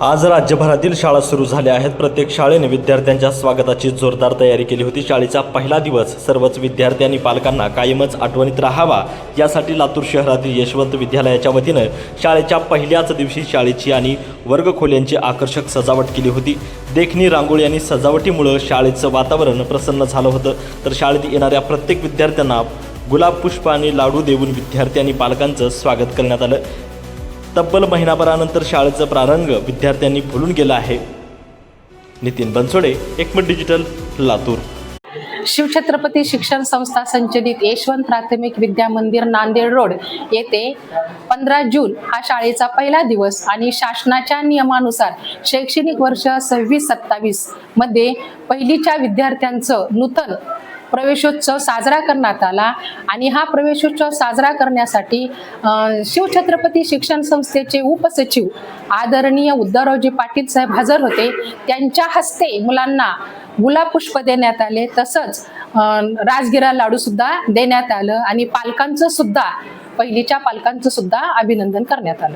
आज राज्यभरातील शाळा सुरू झाल्या आहेत। प्रत्येक शाळेने विद्यार्थ्यांच्या स्वागताची जोरदार तयारी केली होती। शाळेचा पहिला दिवस सर्वच विद्यार्थ्यांनी पालकांना कायमच आठवणीत राहावा यासाठी लातूर शहरातील यशवंत विद्यालयाच्या वतीनं शाळेच्या पहिल्याच दिवशी शाळेची आणि वर्गखोल्यांची आकर्षक सजावट केली होती। देखणी रांगोळी आणि सजावटीमुळे शाळेचं वातावरण प्रसन्न झालं होतं। तर शाळेत येणाऱ्या प्रत्येक विद्यार्थ्यांना गुलाब पुष्प आणि लाडू देऊन विद्यार्थी आणि पालकांचं स्वागत करण्यात आलं। तब्बल महिनाभरानंतर शाळेचं प्रारंभ विद्यार्थ्यांनी फुलून गेला आहे। नितीन बनसोडे, एकमत डिजिटल, लातूर। शिवछत्रपती शिक्षण संस्था संचलित यशवंत प्राथमिक विद्या मंदिर नांदेड रोड येथे 15 जून हा शाळेचा पहिला दिवस आणि शासनाच्या नियमानुसार शैक्षणिक वर्ष 26-27 मध्ये पहिलीच्या विद्यार्थ्यांचं नूतन प्रवेशोत्सव साजरा करण्यात आला आणि हा प्रवेशोत्सव साजरा करण्यासाठी शिवछत्रपती शिक्षण संस्थेचे उपसचिव आदरणीय उद्धवरावजी पाटील साहेब हजर होते। त्यांच्या हस्ते मुलांना गुलाब पुष्प देण्यात आले, तसंच राजगिरा लाडू सुद्धा देण्यात आलं आणि पालकांचं सुद्धा पहिलीच्या पालकांचं सुद्धा अभिनंदन करण्यात आलं।